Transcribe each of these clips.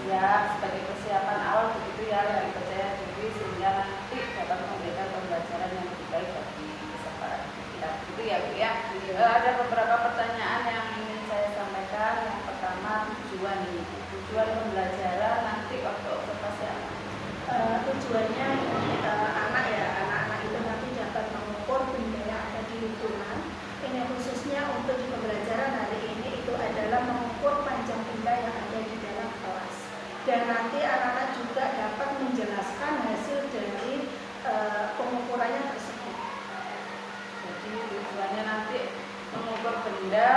siap sebagai persiapan awal begitu ya, lebih percaya diri sehingga nanti dapat memberikan pembelajaran yang lebih baik bagi peserta kita. Begitu ya Bu ya. Ada beberapa pertanyaan yang ingin saya sampaikan. Yang pertama, tujuan pembelajaran nanti waktu observasi apa? Tujuannya anak-anak itu nanti dapat mengukur benda yang ada di lingkungan. Ini khususnya untuk di pembelajaran hari ini itu adalah mengukur panjang benda yang ada di dalam kelas. Dan nanti anak-anak juga dapat menjelaskan hasil dari pengukurannya tersebut. Jadi tujuannya nanti mengukur benda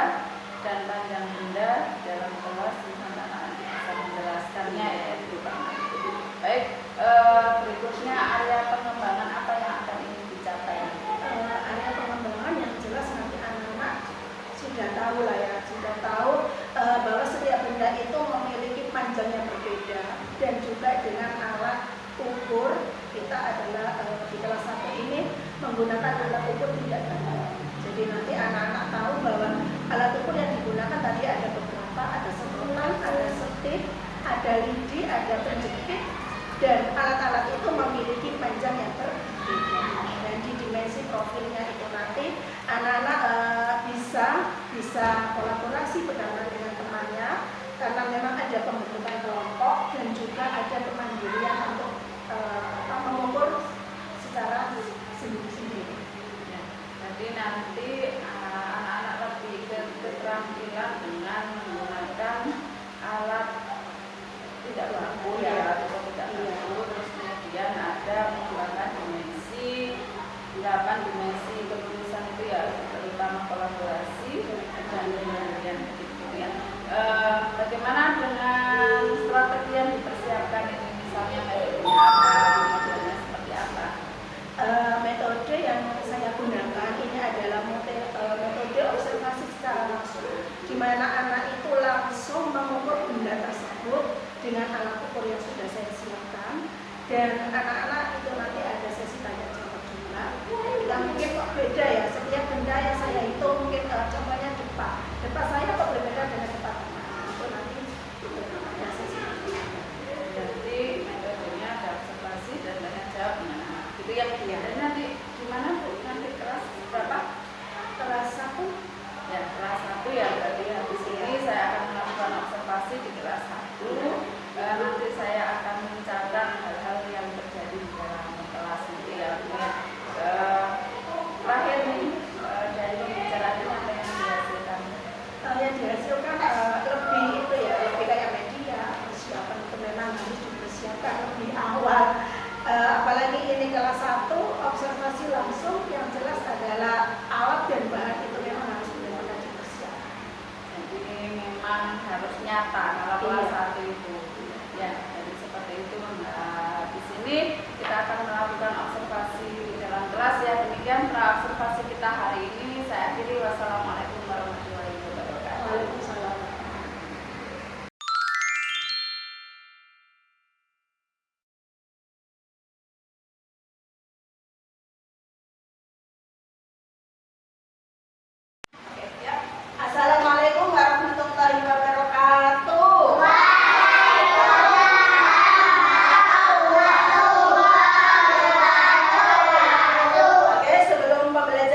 dan panjang benda dalam kelas, sehingga anak-anak bisa menjelaskannya ya itu Pak. Baik, berikutnya area pengembangan apa yang akan ingin dicapai? Area pengembangan yang jelas nanti anak-anak sudah tahu lah ya, sudah tahu bahwa setiap benda itu memiliki panjang yang berbeda dan juga dengan alat ukur kita adalah di kelas 1 ini menggunakan alat ukur tidak ganda. Jadi nanti anak-anak tahu bahwa alat ukur yang digunakan tadi ada beberapa, ada sekutan, ada setip, ada lidi, ada penjepit, dan alat-alat itu memiliki panjang yang berbeda. Dan di dimensi profilnya itu nanti anak-anak bisa kolaborasi bersama dengan temannya karena memang ada pembentukan kelompok dan juga ada kemandirian untuk mengukur secara sendiri-sendiri. Ya, jadi nanti anak-anak lebih keterampilan dengan menggunakan alat tidak baku ya, atau tidak baku. Terus kemudian ada menggunakan dimensi 8 dimensi ketulisan itu ya, terutama kolaborasi dan kemudian gitu ya. Bagaimana dengan strategi yang dipersiapkan ini, misalnya metodenya apa, modelnya seperti apa? Metode yang saya gunakan ini adalah metode observasi secara langsung, di mana anak itu langsung mengukur benda tersebut dengan alat ukur yang sudah saya siapkan, dan anak-anak itu nanti ada sesi tanya jawab juga. Kita mungkin kok beda ya, setiap benda yang saya hitung mungkin contohnya depan saya kok berbeda dengan depan teman. Itu nanti ada sesi. Jadi metodenya ada observasi dan tanya jawab. Gitu ya. Dan nanti gimana Bu? Nanti kelas berapa? Kelas 1. Ya, kelas 1 ya. Berarti habis ini saya akan melakukan observasi di kelas 1. Nanti saya akan mencatat hal-hal yang terjadi di dalam kelas nanti ya. Terakhir nih, dari pembicaraan ini apa yang dihasilkan? Yang dihasilkan lebih itu ya, lebih kayak media persiapan itu memang harus dipersiapkan lebih awal. Apalagi ini kelas 1 observasi langsung, yang jelas adalah alat dan bahan itu memang harus benar-benar dipersiapkan. Jadi memang harus nyata kalau kelas 1 itu. Ya, jadi seperti itu. Nah, di sini kita akan melakukan observasi di dalam kelas ya. Demikian observasi kita hari ini. Saya akhiri. Wassalamualaikum warahmatullahi wabarakatuh. Waalaikumsalam. Assalamualaikum warahmatullahi wabarakatuh. Oke, sebelum pembelajaran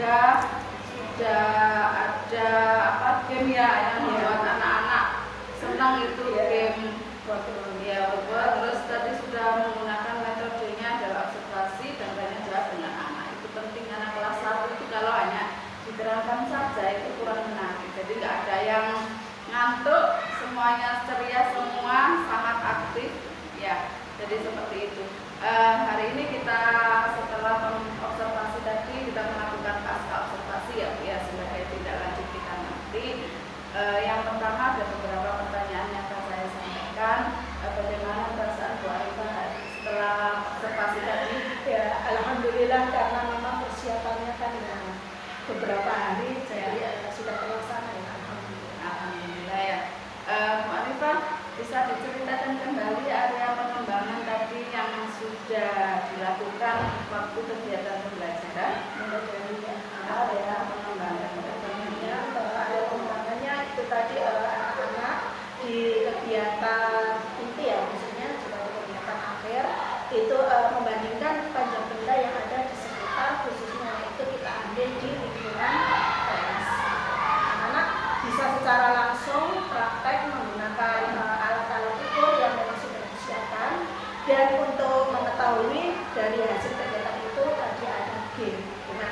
sudah ada apa game ya yang membuat anak-anak senang itu game ya buat. Terus tadi sudah menggunakan metodenya adalah observasi dan tanya jawab dengan anak. Itu penting karena kelas 1 itu kalau hanya diterangkan saja itu kurang menarik. Jadi nggak ada yang ngantuk, semuanya ceria semua, sangat aktif ya. Jadi seperti itu. Hari ini kita setelah observasi tadi kita melakukan pasca observasi ya sebagai tindak lanjut kita nanti. Yang pertama ada beberapa pertanyaan yang akan saya sampaikan. Bagaimana perasaan Bu Arifah setelah observasi tadi? Ya, alhamdulillah karena memang persiapannya kan beberapa hari jadi sudah terlaksana ya. Alhamdulillah ya. Bu Arifah bisa diceritakan kembali area pengembangan tadi yang sudah dilakukan waktu kegiatan pembelajaran? Mulai dari area pengembangannya itu tadi anak-anak di kegiatan inti ya, maksudnya juga di kegiatan akhir itu membandingkan panjang benda yang ada di sekitar, khususnya itu kita ambil di lingkungan kelas. Anak-anak bisa secara langsung praktek menggunakan alat-alat ukur yang memang sudah disiapkan, dan untuk mengetahui dari hasil kegiatan itu tadi ada game dengan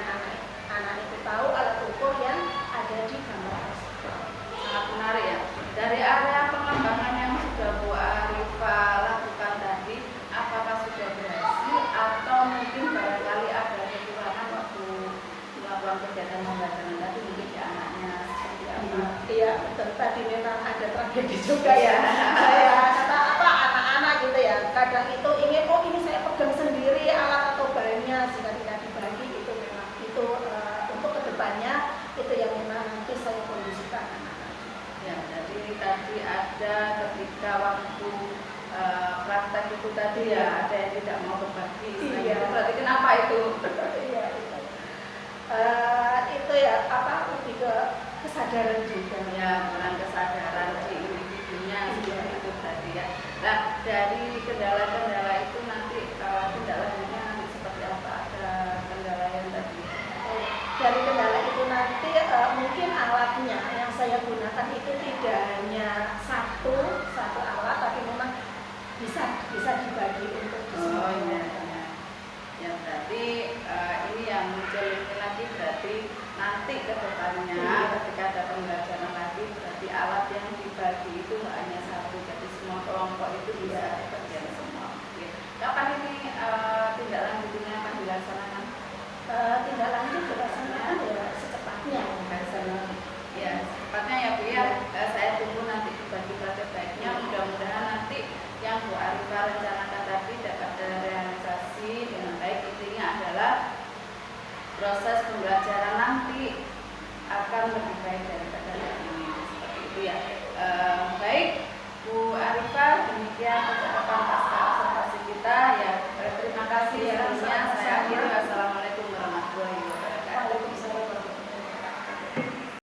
anak itu tahu alat ukur yang ada di gambar tersebut. Sangat menarik ya. Dari area pengembangan yang sudah Bu Arifah lakukan tadi, apakah sudah berhasil atau mungkin barangkali ada kekurangan waktu melakukan kegiatan pembelajaran tadi, mungkin ya anaknya seperti apa? Iya betul, tadi memang ada tragedi juga ya. Saya kata apa anak-anak gitu ya, kadang itu ingin ini saya pegang sendiri alat atau bahannya sehingga tidak dibagi, itu memang itu untuk kedepannya itu yang memang nanti saya kondisikan anak-anak. Ya, jadi tadi ada ketika waktu praktek itu tadi ya ada yang tidak mau berbagi. Iya. Berarti kenapa itu? Iya itu. Itu ya apa lebih ke kesadaran juga. Ya, kurang kesadaran di individunya seperti itu tadi ya. Nah, dari kendala-kendala itu nanti tindak lanjutnya nanti seperti apa? Ada kendala yang tadi? Dari kendala itu nanti mungkin alatnya yang saya gunakan itu tidak hanya satu alat, tapi memang bisa dibagi untuk Oh iya. Ya berarti ini yang muncul ini lagi berarti nanti ke depannya ketika ada pembelajaran lagi berarti alat yang dibagi itu nggak hanya satu, jadi semua kelompok itu bisa dikerjakan semua. Oke. Kapan ini tindak lanjutnya akan dilaksanakan? Tindak lanjut dilaksanakan ya secepatnya. Ya secepatnya ya Bu ya. Saya tunggu nanti dibagi praktek baiknya. Mudah-mudahan nanti yang Bu Arifah rencanakan tadi dapat terrealisasi dengan baik. Intinya adalah proses pembelajaran nanti akan lebih baik daripada ini. Seperti itu ya. Baik Bu Arifah, demikian percakapan pasca observasi kita ya. Terima kasih ya.